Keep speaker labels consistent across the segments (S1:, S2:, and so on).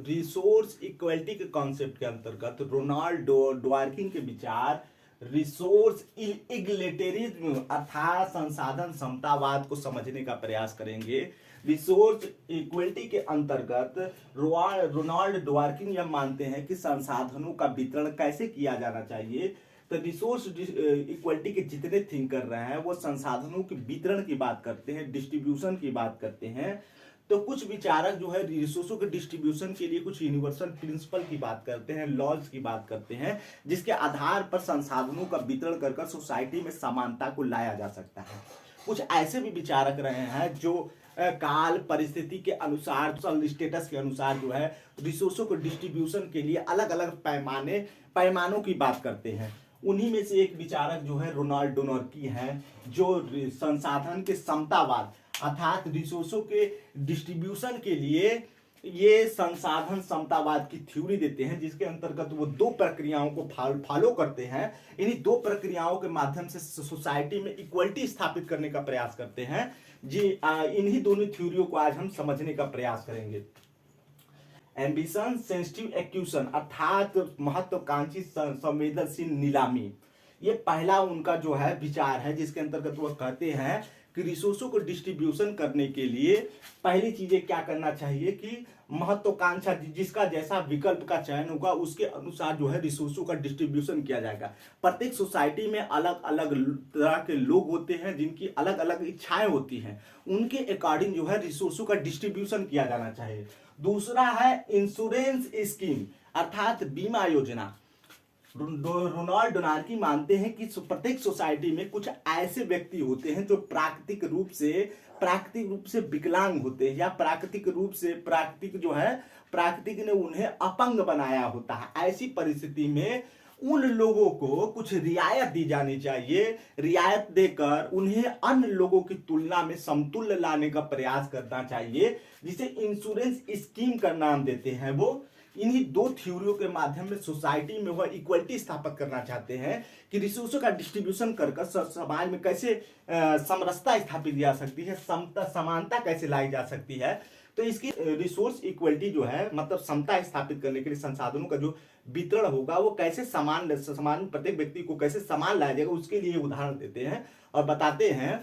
S1: Resource equality के concept के अंतर्गत रोनाल्ड ड्वार्किंग के विचार रिसोर्स इगलिटरिज्म अर्थात संसाधन समतावाद को समझने का प्रयास करेंगे। रिसोर्स इक्वलिटी के अंतर्गत रोनाल्ड ड्वार्किंग यह मानते हैं कि संसाधनों का वितरण कैसे किया जाना चाहिए। तो रिसोर्स इक्वलिटी के जितने थिंक कर रहे हैं वो संसाधनों के वितरण की बात करते हैं, डिस्ट्रीब्यूशन की बात करते हैं। तो कुछ विचारक जो है रिसोर्सों के डिस्ट्रीब्यूशन के लिए कुछ यूनिवर्सल प्रिंसिपल की बात करते हैं, लॉज की बात करते हैं, जिसके आधार पर संसाधनों का वितरण कर सोसाइटी में समानता को लाया जा सकता है। कुछ ऐसे भी विचारक रहे हैं जो काल परिस्थिति के अनुसार स्टेटस के अनुसार जो है रिसोर्सों को डिस्ट्रीब्यूशन के लिए अलग अलग पैमानों की बात करते हैं। उन्हीं में से एक विचारक जो है रोनाल्ड डोनरकी हैं, जो संसाधन के समतावाद अर्थात रिसोर्सों के डिस्ट्रीब्यूशन के लिए ये संसाधन समतावाद की थ्योरी देते हैं, जिसके अंतर्गत वो दो प्रक्रियाओं को फॉलो करते हैं। इन्हीं दो प्रक्रियाओं के माध्यम से सोसाइटी में इक्वलिटी स्थापित करने का प्रयास करते हैं। जी इन्हीं दोनों थ्योरियों को आज हम समझने का प्रयास करेंगे। एम्बिशन सेंसिटिव एक्यूशन अर्थात महत्वाकांक्षी संवेदनशील नीलामी, ये पहला उनका जो है विचार है, जिसके अंतर्गत वह कहते हैं कि रिसोर्सों को डिस्ट्रीब्यूशन करने के लिए पहली चीजें क्या करना चाहिए कि महत्वाकांक्षा जिसका जैसा विकल्प का चयन होगा उसके अनुसार जो है रिसोर्सों का डिस्ट्रीब्यूशन किया जाएगा। प्रत्येक सोसाइटी में अलग अलग तरह के लोग होते हैं जिनकी अलग अलग इच्छाएं होती हैं, उनके अकॉर्डिंग जो है रिसोर्सों का डिस्ट्रीब्यूशन किया जाना चाहिए। दूसरा है इंश्योरेंस स्कीम अर्थात बीमा योजना। रोनाल्ड डोनार्की मानते हैं कि प्रत्येक सोसाइटी में कुछ ऐसे व्यक्ति होते हैं जो प्राकृतिक रूप से विकलांग होते हैं या प्राकृतिक ने उन्हें अपंग बनाया होता है। ऐसी परिस्थिति में उन लोगों को कुछ रियायत दी जानी चाहिए, रियायत देकर उन्हें अन्य लोगों की तुलना में समतुल्य लाने का प्रयास करना चाहिए, जिसे इंश्योरेंस स्कीम का नाम देते हैं। वो इन्हीं दो थ्योरियों के माध्यम में सोसाइटी में वह इक्वलिटी स्थापित करना चाहते हैं कि रिसोर्सों का डिस्ट्रीब्यूशन कर समाज में कैसे समरसता स्थापित की जा सकती है, समानता कैसे लाई जा सकती है। तो इसकी रिसोर्स इक्वलिटी जो है मतलब समता स्थापित करने के लिए संसाधनों का जो वितरण होगा वो कैसे समान प्रत्येक व्यक्ति को कैसे समान लाया जाएगा, उसके लिए उदाहरण देते हैं और बताते हैं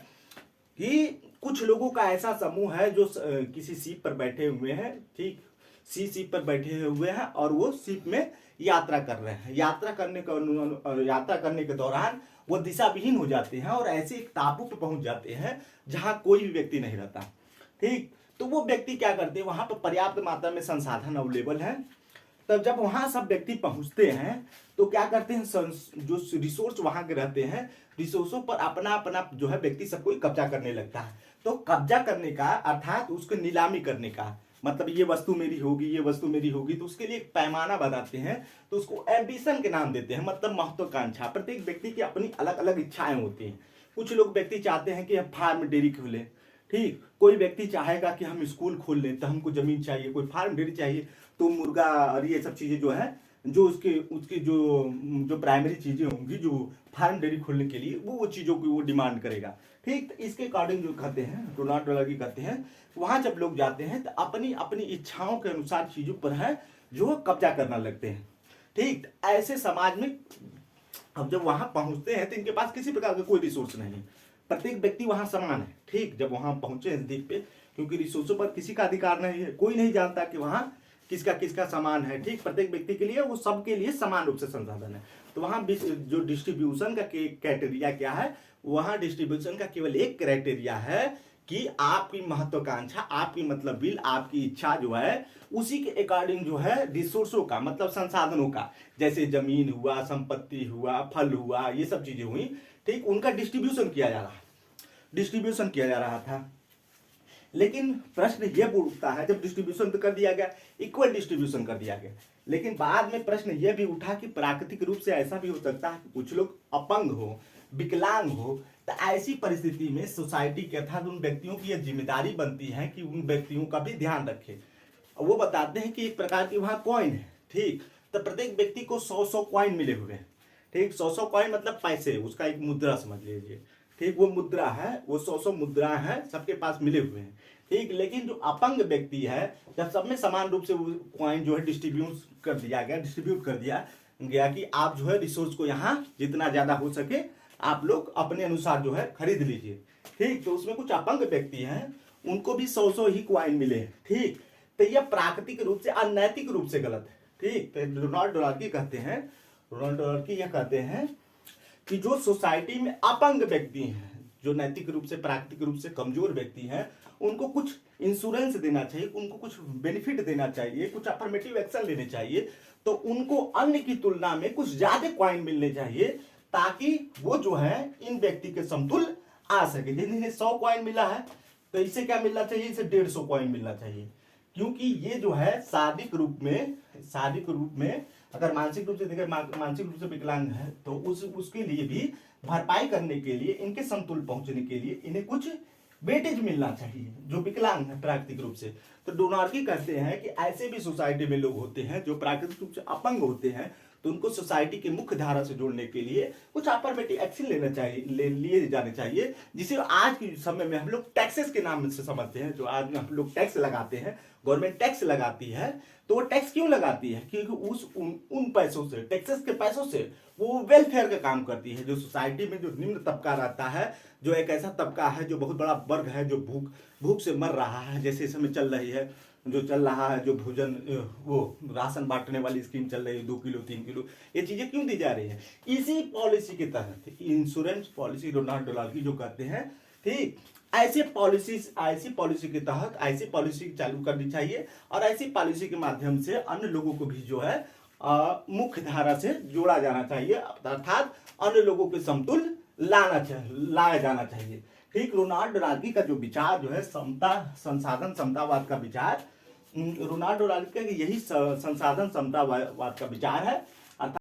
S1: कि कुछ लोगों का ऐसा समूह है जो किसी सीप पर बैठे हुए हैं, ठीक सीप पर बैठे हुए हैं और वो सीप में यात्रा कर रहे हैं। यात्रा करने के दौरान वो दिशा विहीन हो जाते हैं और ऐसे एक टापू पर पहुंच जाते हैं जहां कोई भी व्यक्ति नहीं रहता, ठीक। तो वो व्यक्ति क्या करते हैं, वहां पर पर्याप्त मात्रा में संसाधन अवेलेबल है। तब जब वहां सब व्यक्ति पहुंचते हैं तो क्या करते हैं, जो रिसोर्स वहां के रहते हैं रिसोर्सों पर अपना अपना जो है व्यक्ति सब कोई कब्जा करने लगता है। तो कब्जा करने का अर्थात उसको नीलामी करने का मतलब ये वस्तु मेरी होगी, ये वस्तु मेरी होगी, तो उसके लिए एक पैमाना बनाते हैं। तो उसको एम्बिशन के नाम देते हैं, मतलब महत्वाकांक्षा। प्रत्येक व्यक्ति की अपनी अलग अलग इच्छाएं होती हैं। कुछ लोग व्यक्ति चाहते हैं कि हम फार्म डेयरी खोलें, ठीक। कोई व्यक्ति चाहेगा कि हम स्कूल खोल लें तो हमको जमीन चाहिए, कोई फार्म डेयरी चाहिए तो मुर्गा और ये सब चीजें जो है जो उसकी जो प्राइमरी चीजें होंगी जो फार्म डेयरी खोलने के लिए वो चीजों की वो डिमांड करेगा, ठीक। तो इसके अकॉर्डिंग जो कहते हैं रोनाल्ड डोनार्की कहते हैं वहां जब लोग जाते हैं तो अपनी अपनी इच्छाओं के अनुसार चीजों पर है जो कब्जा करना लगते हैं, ठीक। ऐसे समाज में अब जब वहां पहुंचते हैं तो इनके पास किसी प्रकार का कोई रिसोर्स नहीं है, प्रत्येक व्यक्ति वहां समान है, ठीक। जब वहां पहुंचे हैं द्वीप पे, क्योंकि रिसोर्सों पर किसी का अधिकार नहीं है, कोई नहीं जानता कि वहां किसका किसका समान है, ठीक। प्रत्येक व्यक्ति के लिए वो सबके लिए समान रूप से संसाधन है। तो वहां जो डिस्ट्रीब्यूशन का क्राइटेरिया क्या है, वहां डिस्ट्रीब्यूशन का केवल एक क्राइटेरिया है कि आपकी महत्वाकांक्षा, आपकी मतलब विल, आपकी इच्छा जो है उसी के अकॉर्डिंग जो है रिसोर्सों का मतलब संसाधनों का, जैसे जमीन हुआ, संपत्ति हुआ, फल हुआ, ये सब चीजें हुई, ठीक। उनका डिस्ट्रीब्यूशन किया जा रहा था। लेकिन प्रश्न यह उठता है, जब डिस्ट्रीब्यूशन तो कर दिया गया, इक्वल डिस्ट्रीब्यूशन कर दिया गया, लेकिन बाद में प्रश्न यह भी उठा कि प्राकृतिक रूप से ऐसा भी हो सकता है कि कुछ लोग अपंग हो, विकलांग हो। तो ऐसी परिस्थिति में सोसाइटी के अर्थात उन व्यक्तियों की यह जिम्मेदारी बनती है कि उन व्यक्तियों का भी ध्यान रखे। वो बताते हैं कि एक प्रकार की वहां कॉइन है, ठीक। तो प्रत्येक व्यक्ति को 100 कॉइन मिले हुए हैं, ठीक। 100 कॉइन मतलब पैसे, उसका एक मुद्रा समझ लीजिए, ठीक। वो मुद्रा है, वो 100 मुद्रा है, सबके पास मिले हुए हैं, ठीक। लेकिन जो अपंग व्यक्ति है, जब सब में समान रूप से वो कॉइन जो है डिस्ट्रीब्यूट कर दिया गया कि आप जो है रिसोर्स को यहाँ जितना ज्यादा हो सके आप लोग अपने अनुसार जो है खरीद लीजिए, ठीक। तो उसमें कुछ अपंग व्यक्ति हैं, उनको भी 100 ही क्वाइन मिले, ठीक। तो यह प्राकृतिक रूप से अनैतिक रूप से गलत है, ठीक। तो रोनाल्ड डॉलार्की यह कहते हैं कि जो सोसाइटी में अपंग व्यक्ति हैं, जो नैतिक रूप से प्राकृतिक रूप से कमजोर व्यक्ति हैं, उनको कुछ इंश्योरेंस देना चाहिए, उनको कुछ बेनिफिट देना चाहिए, कुछ अफर्मेटिव एक्शन लेने चाहिए। तो उनको अन्य की तुलना में कुछ ज्यादा क्वाइन मिलने चाहिए, ताकि वो जो है इन व्यक्ति के समतुल्य आ सके। जिन्हें 100 क्वाइन मिला है तो इसे क्या मिलना चाहिए, इसे 150 क्वाइन मिलना चाहिए। क्योंकि ये जो है शारीरिक रूप में अगर मानसिक रूप से देखें, मानसिक रूप से विकलांग है, तो उसके लिए भी भरपाई करने के लिए, इनके समतुल्य पहुंचने के लिए इन्हें कुछ वेटेज मिलना चाहिए, जो विकलांग है प्राकृतिक रूप से। तो डोनार्की कहते हैं कि ऐसे भी सोसाइटी में लोग होते हैं जो प्राकृतिक रूप से अपंग होते हैं, तो उनको सोसाइटी के मुख्य धारा से जोड़ने के लिए कुछ अफर्मेटिव एक्शन लिए जाने चाहिए, जिसे आज के समय में हम लोग टैक्सेस के नाम से समझते हैं। जो आज हम लोग टैक्स लगाते हैं, गवर्नमेंट टैक्स लगाती है, तो वो टैक्स क्यों लगाती है, क्योंकि उन पैसों से, टैक्सेस के पैसों से वो वेलफेयर का काम करती है। जो सोसाइटी में जो निम्न तबका रहता है, जो एक ऐसा तबका है जो बहुत बड़ा वर्ग है, जो भूख से मर रहा है, जैसे इस समय चल रहा है जो भोजन, वो राशन बांटने वाली स्कीम चल रही है, 2 किलो 3 किलो, ये चीजें क्यों दी जा रही है, इसी पॉलिसी के तहत, इंश्योरेंस पॉलिसी रोनाल्ड डॉलार्की जो कहते हैं, ठीक। ऐसी पॉलिसी के तहत ऐसी पॉलिसी चालू करनी चाहिए, और ऐसी पॉलिसी के माध्यम से अन्य लोगों को भी जो है मुख्य धारा से जोड़ा जाना चाहिए, अर्थात अन्य लोगों के समतुल्य लाया जाना चाहिए, ठीक। रोनाल्ड डॉलार्की का जो विचार जो है संसाधन समतावाद का विचार, रोनाल्ड डॉलार्की का यही संसाधन समतावाद का विचार है,